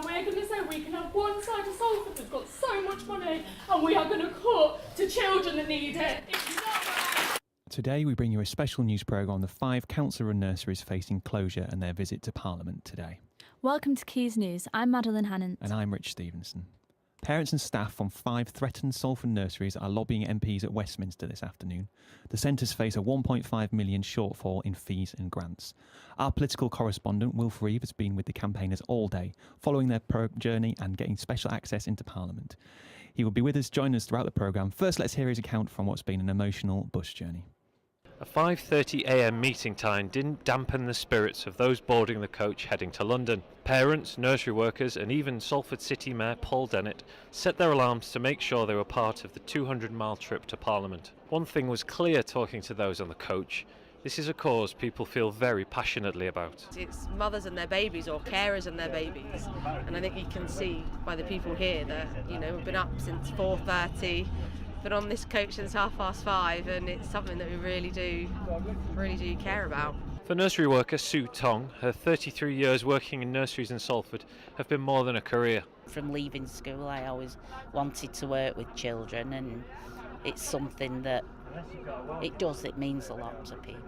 now we're going to say we can have one side of Salford that's got so much money and we are going to cut to children that need it. It's not right. Today we bring you a special news programme on the 5 council-run nurseries facing closure and their visit to Parliament today. Welcome to Keys News. I'm Madeline Hannant. And I'm Rich Stevenson. Parents and staff from 5 threatened Salford nurseries are lobbying MPs at Westminster this afternoon. The centres face a £1.5 million shortfall in fees and grants. Our political correspondent, Wilf Reeve, has been with the campaigners all day, following their journey and getting special access into Parliament. He will be with us, join us throughout the programme. First, let's hear his account from what's been an emotional bus journey. A 5:30am meeting time didn't dampen the spirits of those boarding the coach heading to London. Parents, nursery workers and even Salford City Mayor Paul Dennett set their alarms to make sure they were part of the 200-mile trip to Parliament. One thing was clear talking to those on the coach: this is a cause people feel very passionately about. It's mothers and their babies, or carers and their babies, and I think you can see by the people here that, you know, we've been up since 4:30. Been on this coach since 5:30, and it's something that we really do care about. For nursery worker Sue Tong, her 33 years working in nurseries in Salford have been more than a career. From leaving school, I always wanted to work with children, and it's something that it means a lot to people,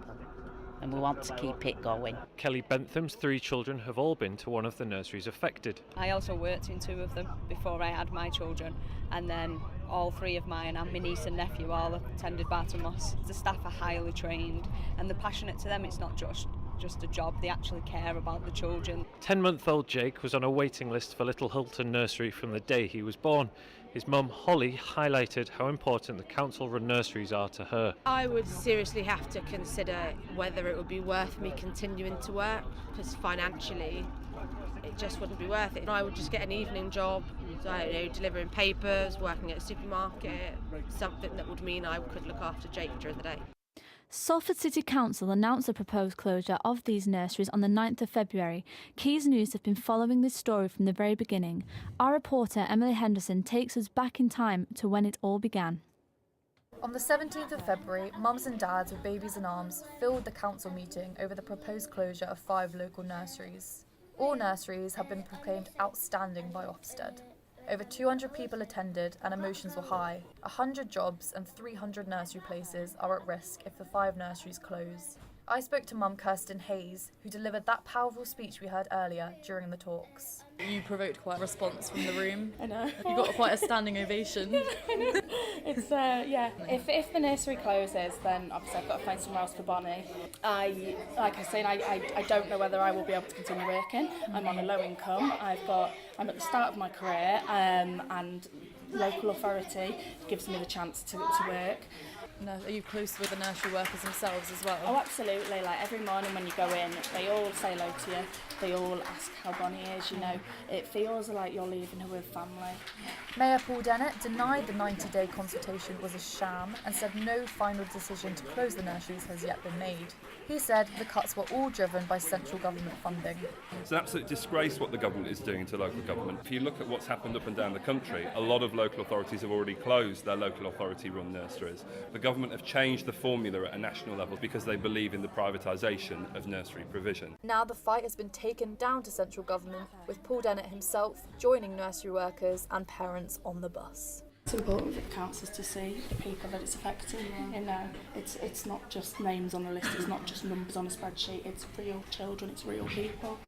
and we want to keep it going. Kelly Bentham's 3 children have all been to one of the nurseries affected. I also worked in 2 of them before I had my children, and then all 3 of mine and my niece and nephew all attended Barton Moss. The staff are highly trained and they're passionate. To them it's not just a job, they actually care about the children. 10-month-old Jake was on a waiting list for Little Hilton Nursery from the day he was born. His mum, Holly, highlighted how important the council-run nurseries are to her. I would seriously have to consider whether it would be worth me continuing to work, because financially it just wouldn't be worth it. I would just get an evening job, so I don't know, delivering papers, working at a supermarket, something that would mean I could look after Jake during the day. Salford City Council announced the proposed closure of these nurseries on the 9th of February. Keys News have been following this story from the very beginning. Our reporter Emily Henderson takes us back in time to when it all began. On the 17th of February, mums and dads with babies in arms filled the council meeting over the proposed closure of 5 local nurseries. All nurseries have been proclaimed outstanding by Ofsted. Over 200 people attended and emotions were high. 100 jobs and 300 nursery places are at risk if the 5 nurseries close. I spoke to Mum Kirsten Hayes, who delivered that powerful speech we heard earlier during the talks. You provoked quite a response from the room. I know. You got quite a standing ovation. It's, yeah. If the nursery closes, then obviously I've got to find somewhere else for Bonnie. Like I said, I don't know whether I will be able to continue working. I'm on a low income. I'm at the start of my career, and local authority gives me the chance to work. No, are you close with the nursery workers themselves as well? Oh, absolutely. Like every morning when you go in, they all say hello to you. They all ask how Bonnie is, you know. It feels like you're leaving her with family. Mayor Paul Dennett denied the 90-day consultation was a sham and said no final decision to close the nurseries has yet been made. He said the cuts were all driven by central government funding. It's an absolute disgrace what the government is doing to local government. If you look at what's happened up and down the country, a lot of local authorities have already closed their local authority-run nurseries. The government have changed the formula at a national level because they believe in the privatisation of nursery provision. Now the fight has been taken down to central government, with Paul Dennett himself joining nursery workers and parents on the bus. It's important for the councils to see the people that it's affecting. You know, it's not just names on a list, it's not just numbers on a spreadsheet, it's real children, it's real people.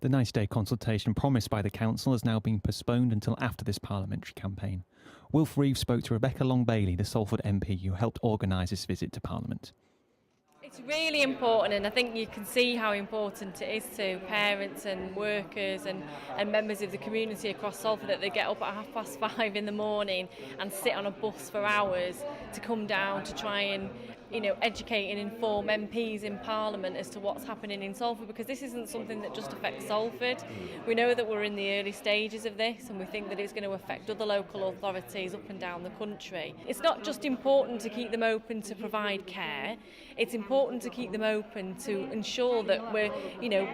The 90-day consultation promised by the council has now been postponed until after this parliamentary campaign. Wilf Reeve spoke to Rebecca Long-Bailey, the Salford MP who helped organise this visit to Parliament. It's really important, and I think you can see how important it is to parents and workers and members of the community across Salford that they get up at 5:30 in the morning and sit on a bus for hours to come down to try and, you know, educate and inform MPs in Parliament as to what's happening in Salford, because this isn't something that just affects Salford. We know that we're in the early stages of this, and we think that it's going to affect other local authorities up and down the country. It's not just important to keep them open to provide care, it's important to keep them open to ensure that we're, you know,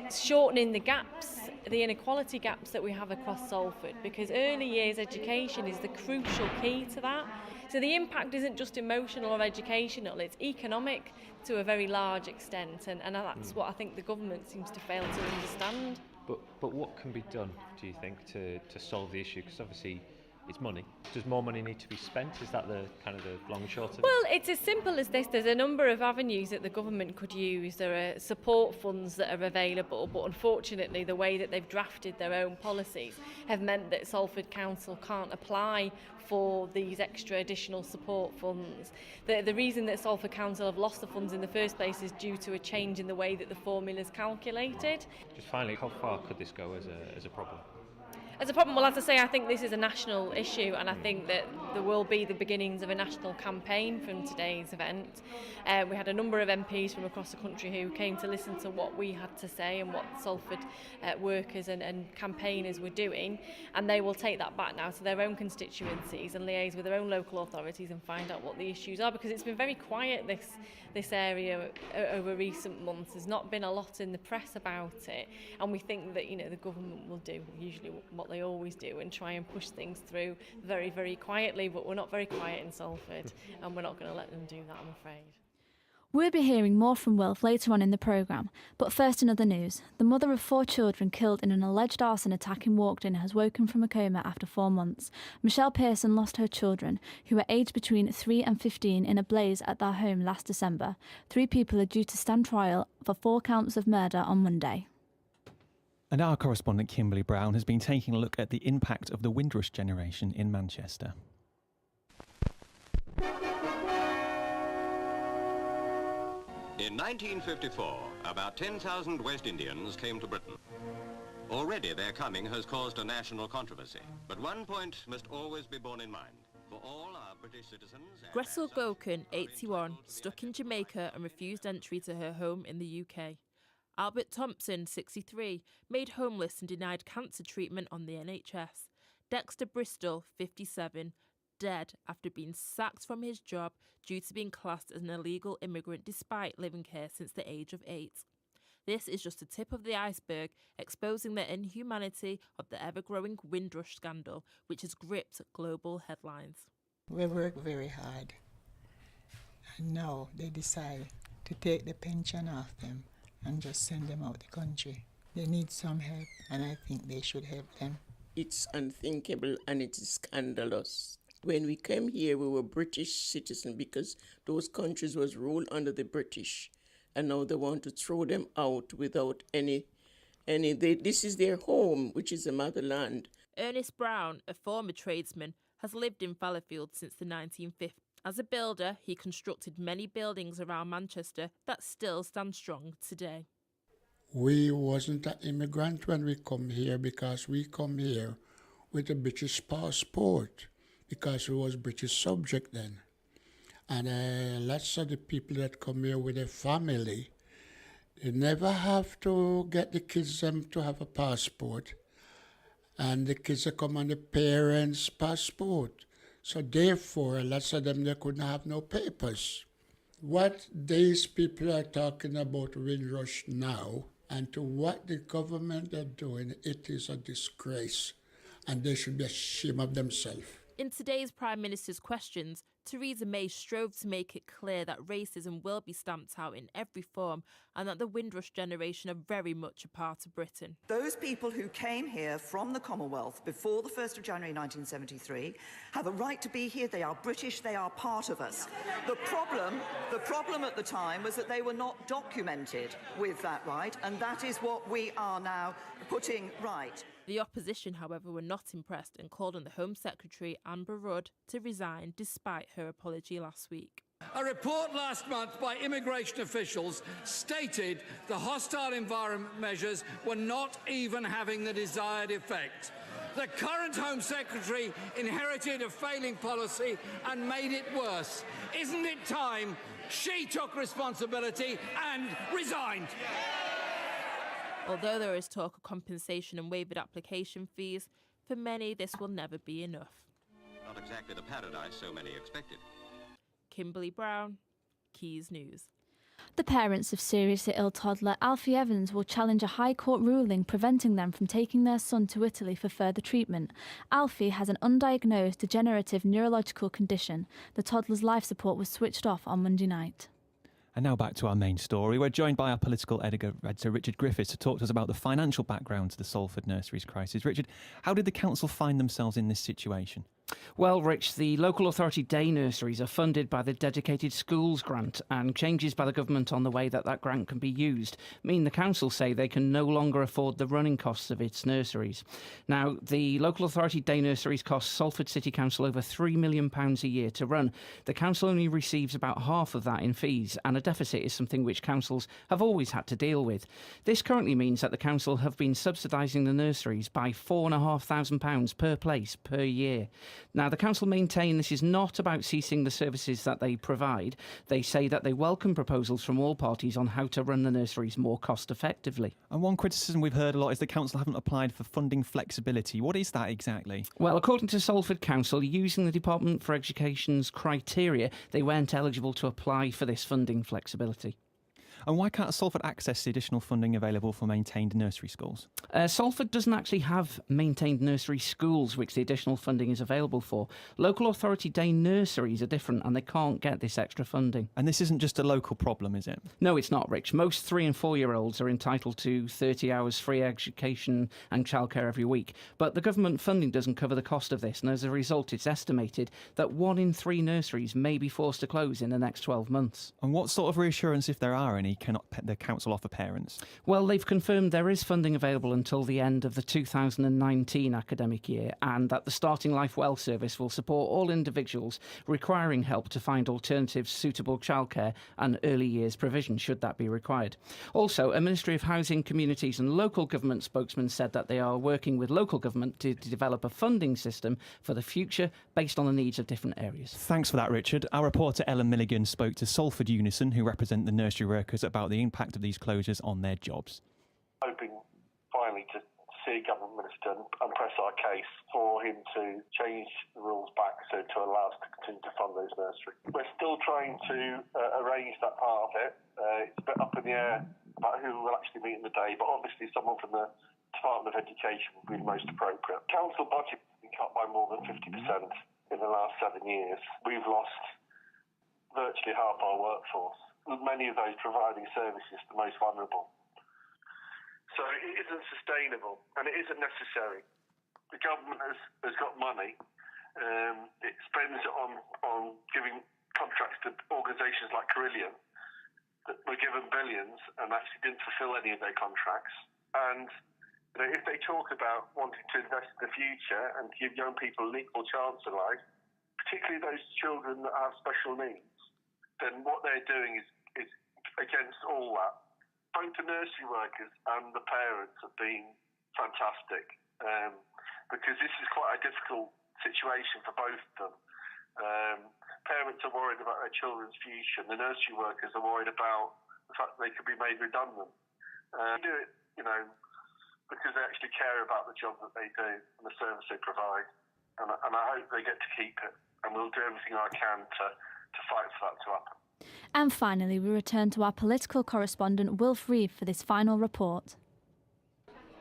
shortening the gaps, the inequality gaps that we have across Salford, because early years education is the crucial key to that. So the impact isn't just emotional or educational, it's economic to a very large extent, and that's what I think the government seems to fail to understand. But what can be done, do you think, to solve the issue? Because obviously it's money. Does more money need to be spent? Is that the kind of the long and short of it? Well, it's as simple as this. There's a number of avenues that the government could use. There are support funds that are available, but unfortunately the way that they've drafted their own policies have meant that Salford Council can't apply for these extra additional support funds. The reason that Salford Council have lost the funds in the first place is due to a change in the way that the formula is calculated. Just finally, how far could this go as a problem? As a problem, well, as I say, I think this is a national issue, and I think that there will be the beginnings of a national campaign from today's event. We had a number of MPs from across the country who came to listen to what we had to say and what Salford workers and campaigners were doing, and they will take that back now to their own constituencies and liaise with their own local authorities and find out what the issues are, because it's been very quiet, this area over recent months. There's not been a lot in the press about it, and we think that, you know, the government will do usually what they always do and try and push things through very, very quietly, but we're not very quiet in Salford and we're not going to let them do that, I'm afraid. We'll be hearing more from Wilf later on in the programme, but first in other news. The mother of 4 children killed in an alleged arson attack in Walkden has woken from a coma after 4 months. Michelle Pearson lost her children, who were aged between 3 and 15, in a blaze at their home last December. 3 people are due to stand trial for 4 counts of murder on Monday. And our correspondent Kimberly Brown has been taking a look at the impact of the Windrush generation in Manchester. In 1954, about 10,000 West Indians came to Britain. Already their coming has caused a national controversy, but one point must always be borne in mind. For all our British citizens... Gressel Goken, 81, stuck in Jamaica and refused entry to her home in the UK. Albert Thompson, 63, made homeless and denied cancer treatment on the NHS. Dexter Bristol, 57, dead after being sacked from his job due to being classed as an illegal immigrant despite living here since the age of 8. This is just the tip of the iceberg, exposing the inhumanity of the ever-growing Windrush scandal, which has gripped global headlines. We work very hard, and now they decide to take the pension off them and just send them out the country. They need some help, and I think they should help them. It's unthinkable and it is scandalous. When we came here, we were British citizens because those countries was ruled under the British, and now they want to throw them out without this is their home, which is the motherland. Ernest Brown, a former tradesman, has lived in Fallowfield since the 1950s. As a builder, he constructed many buildings around Manchester that still stand strong today. We wasn't an immigrant when we come here because we come here with a British passport because we was British subject then. And lots of the people that come here with a family, they never have to get the kids them to have a passport. And the kids come on the parents' passport. So therefore, lots of them, they couldn't have no papers. What these people are talking about Windrush now, and to what the government are doing, it is a disgrace. And they should be ashamed of themselves. In today's Prime Minister's questions, Theresa May strove to make it clear that racism will be stamped out in every form and that the Windrush generation are very much a part of Britain. Those people who came here from the Commonwealth before the 1st of January 1973 have a right to be here. They are British, they are part of us. The problem at the time was that they were not documented with that right, and that is what we are now putting right. The opposition, however, were not impressed and called on the Home Secretary, Amber Rudd, to resign despite her apology last week. A report last month by immigration officials stated the hostile environment measures were not even having the desired effect. The current Home Secretary inherited a failing policy and made it worse. Isn't it time she took responsibility and resigned? Although there is talk of compensation and waived application fees, for many this will never be enough. Not exactly the paradise so many expected. Kimberly Brown, Keys News. The parents of seriously ill toddler Alfie Evans will challenge a High Court ruling preventing them from taking their son to Italy for further treatment. Alfie has an undiagnosed degenerative neurological condition. The toddler's life support was switched off on Monday night. And now back to our main story. We're joined by our political editor Richard Griffiths to talk to us about the financial background to the Salford nurseries crisis. Richard, how did the council find themselves in this situation? Well, Rich, the local authority day nurseries are funded by the Dedicated Schools grant, and changes by the government on the way that grant can be used mean the council say they can no longer afford the running costs of its nurseries. Now, the local authority day nurseries cost Salford City Council over £3 million a year to run. The council only receives about half of that in fees, and a deficit is something which councils have always had to deal with. This currently means that the council have been subsidising the nurseries by £4,500 per place per year. Now, the council maintain this is not about ceasing the services that they provide. They say that they welcome proposals from all parties on how to run the nurseries more cost effectively. And one criticism we've heard a lot is the council haven't applied for funding flexibility. What is that exactly? Well, according to Salford Council, using the Department for Education's criteria, they weren't eligible to apply for this funding flexibility. And why can't Salford access the additional funding available for maintained nursery schools? Salford doesn't actually have maintained nursery schools, which the additional funding is available for. Local authority day nurseries are different, and they can't get this extra funding. And this isn't just a local problem, is it? No, it's not, Rich. Most 3 and 4 year olds are entitled to 30 hours free education and childcare every week. But the government funding doesn't cover the cost of this, and as a result, it's estimated that 1 in 3 nurseries may be forced to close in the next 12 months. And what sort of reassurance, if there are any, cannot the council offer parents? Well, they've confirmed there is funding available until the end of the 2019 academic year, and that the Starting Life Well service will support all individuals requiring help to find alternative suitable childcare and early years provision, should that be required. Also, a Ministry of Housing, Communities and Local Government spokesman said that they are working with local government to develop a funding system for the future based on the needs of different areas. Thanks for that, Richard. Our reporter Ellen Milligan spoke to Salford Unison, who represent the nursery workers, about the impact of these closures on their jobs. Hoping finally to see a government minister and press our case for him to change the rules back to allow us to continue to fund those nurseries. We're still trying to arrange that part of it. It's a bit up in the air about who will actually meet in the day, but obviously someone from the Department of Education would be the most appropriate. Council budget has been cut by more than 50% in the last 7 years. We've lost virtually half our workforce. Many of those providing services to the most vulnerable. So it isn't sustainable and it isn't necessary. The government has got money. It spends it on giving contracts to organisations like Carillion that were given billions and actually didn't fulfil any of their contracts. And if they talk about wanting to invest in the future and give young people an equal chance in life, particularly those children that have special needs, then what they're doing is against all that. Both the nursery workers and the parents have been fantastic because this is quite a difficult situation for both of them. Parents are worried about their children's future, and the nursery workers are worried about the fact that they could be made redundant. They do it, because they actually care about the job that they do and the service they provide. And I hope they get to keep it, and we'll do everything I can to fight for that to happen. And finally, we return to our political correspondent Wilf Reeve for this final report.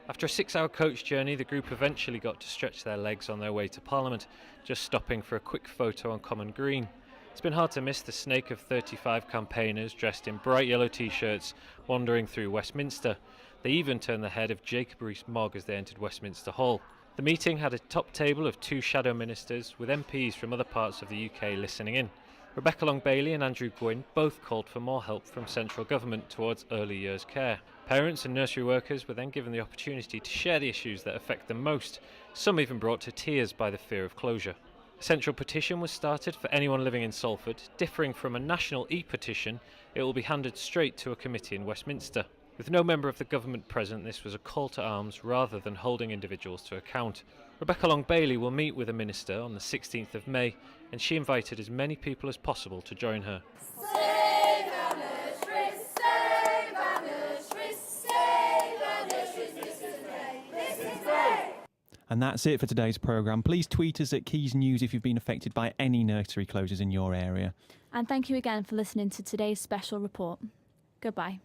After a 6-hour coach journey, the group eventually got to stretch their legs on their way to Parliament, just stopping for a quick photo on Common Green. It's been hard to miss the snake of 35 campaigners dressed in bright yellow t-shirts wandering through Westminster. They even turned the head of Jacob Rees-Mogg as they entered Westminster Hall. The meeting had a top table of 2 shadow ministers with MPs from other parts of the UK listening in. Rebecca Long-Bailey and Andrew Gwynn both called for more help from central government towards early years care. Parents and nursery workers were then given the opportunity to share the issues that affect them most, some even brought to tears by the fear of closure. A central petition was started for anyone living in Salford. Differing from a national e-petition, it will be handed straight to a committee in Westminster. With no member of the government present, this was a call to arms rather than holding individuals to account. Rebecca Long-Bailey will meet with a minister on the 16th of May, and she invited as many people as possible to join her. Save our nurseries, save our nurseries, save our nurseries, this is great, this is great. And that's it for today's programme. Please tweet us at Keys News if you've been affected by any nursery closures in your area. And thank you again for listening to today's special report. Goodbye.